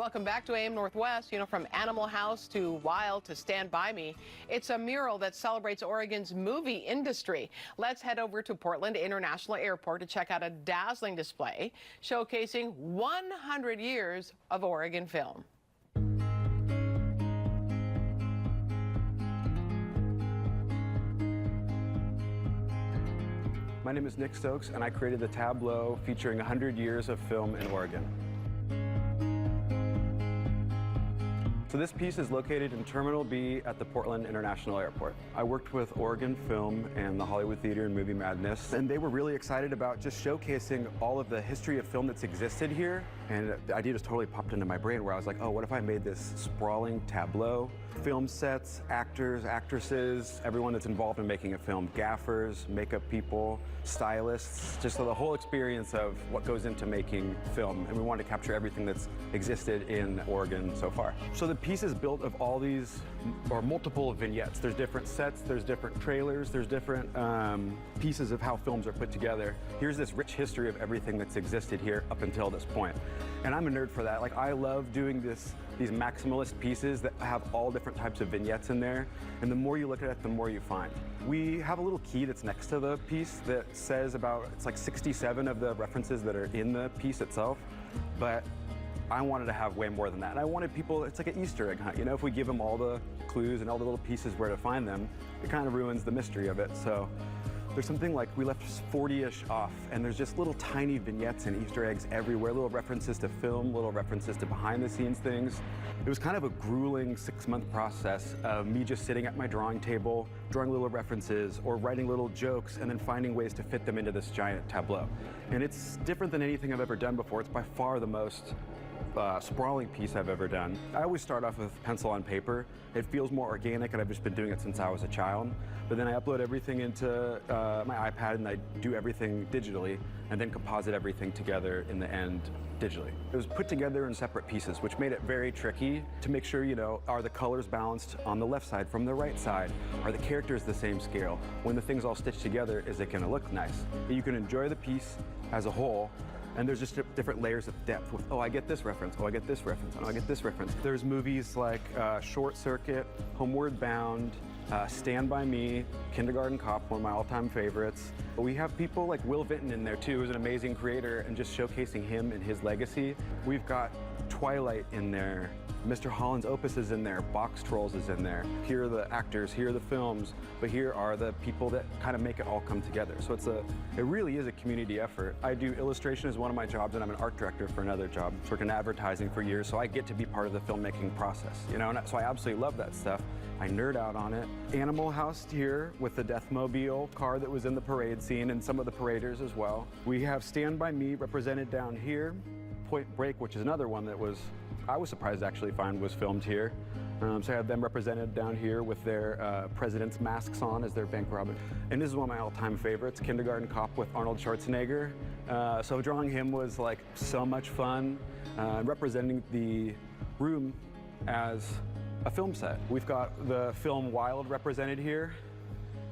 Welcome back to AM Northwest. You know, from Animal House to Wild to Stand By Me, it's a mural that celebrates Oregon's movie industry. Let's head over to Portland International Airport to check out a dazzling display showcasing 100 years of Oregon film. My name is Nick Stokes, and I created the tableau featuring 100 years of film in Oregon. So this piece is located in Terminal B at the Portland International Airport. I worked with Oregon Film and the Hollywood Theater and Movie Madness, and they were really excited about just showcasing all of the history of film that's existed here. And the idea just totally popped into my brain where I was like, oh, what if I made this sprawling tableau? Film sets, actors, actresses, everyone that's involved in making a film, gaffers, makeup people, stylists, just the whole experience of what goes into making film. And we wanted to capture everything that's existed in Oregon so far. So the piece is built of all these, or multiple vignettes. There's different sets, there's different trailers, there's different pieces of how films are put together. Here's this rich history of everything that's existed here up until this point. And I'm a nerd for that. Like, I love doing these maximalist pieces that have all different types of vignettes in there. And the more you look at it, the more you find. We have a little key that's next to the piece that says about, it's like 67 of the references that are in the piece itself. But I wanted to have way more than that. And I wanted people, it's like an Easter egg hunt. You know, if we give them all the clues and all the little pieces where to find them, it kind of ruins the mystery of it. So there's something like, we left 40-ish off, and there's just little tiny vignettes and Easter eggs everywhere, little references to film, little references to behind-the-scenes things. It was kind of a grueling 6-month process of me just sitting at my drawing table, drawing little references or writing little jokes and then finding ways to fit them into this giant tableau. And it's different than anything I've ever done before. It's by far the most sprawling piece I've ever done. I always start off with pencil on paper. It feels more organic, and I've just been doing it since I was a child. But then I upload everything into my iPad, and I do everything digitally, and then composite everything together in the end digitally. It was put together in separate pieces, which made it very tricky to make sure, you know, are the colors balanced on the left side from the right side? Are the characters the same scale? When the thing's all stitched together, is it gonna look nice? You can enjoy the piece as a whole, and there's just different layers of depth with, oh, I get this reference, oh, I get this reference, oh, I get this reference. There's movies like Short Circuit, Homeward Bound, Stand By Me, Kindergarten Cop, one of my all-time favorites. But we have people like Will Vinton in there too, who's an amazing creator, and just showcasing him and his legacy. We've got Twilight in there, Mr. Holland's Opus is in there, Box Trolls is in there. Here are the actors, here are the films, but here are the people that kind of make it all come together. So it really is a community effort. I do illustration as one of my jobs, and I'm an art director for another job. I've worked in advertising for years, so I get to be part of the filmmaking process, you know, and so I absolutely love that stuff. I nerd out on it. Animal House here with the Deathmobile car that was in the parade scene, and some of the paraders as well. We have Stand By Me represented down here. Point Break, which is another one that I was surprised to actually find was filmed here. So I have them represented down here with their president's masks on as their bank robber. And this is one of my all-time favorites, Kindergarten Cop with Arnold Schwarzenegger. So drawing him was like so much fun, representing the room as a film set. We've got the film Wild represented here,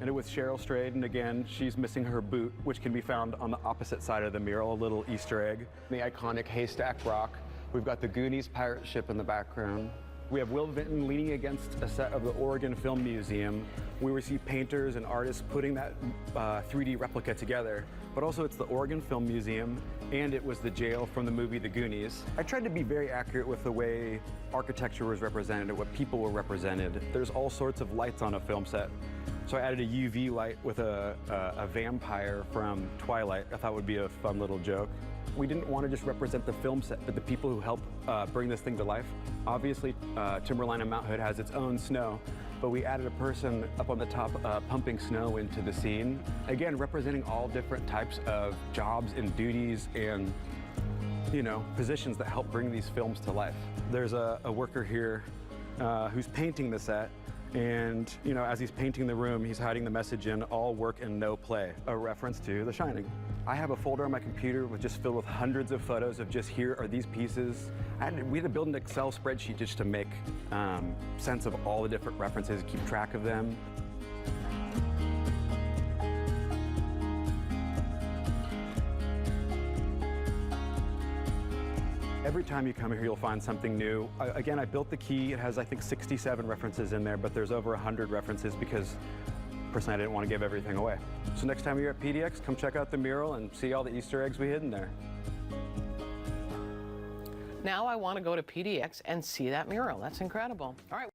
and it was Cheryl Strayed, and again, she's missing her boot, which can be found on the opposite side of the mural, a little Easter egg. The iconic Haystack Rock. We've got the Goonies pirate ship in the background. We have Will Vinton leaning against a set of the Oregon Film Museum. We receive painters and artists putting that 3D replica together. But also it's the Oregon Film Museum, and it was the jail from the movie The Goonies. I tried to be very accurate with the way architecture was represented and what people were represented. There's all sorts of lights on a film set. So I added a UV light with a vampire from Twilight. I thought would be a fun little joke. We didn't want to just represent the film set, but the people who helped bring this thing to life. Obviously, Timberline and Mount Hood has its own snow, but we added a person up on the top pumping snow into the scene. Again, representing all different types of jobs and duties and, you know, positions that help bring these films to life. There's a worker here who's painting the set. And, you know, as he's painting the room, he's hiding the message in all work and no play, a reference to The Shining. I have a folder on my computer just filled with hundreds of photos of just here are these pieces. We had to build an Excel spreadsheet just to make sense of all the different references, keep track of them. Every time you come here, you'll find something new. Again, I built the key. It has, I think, 67 references in there, but there's over 100 references because personally, I didn't want to give everything away. So next time you're at PDX, come check out the mural and see all the Easter eggs we hid in there. Now I want to go to PDX and see that mural. That's incredible. All right.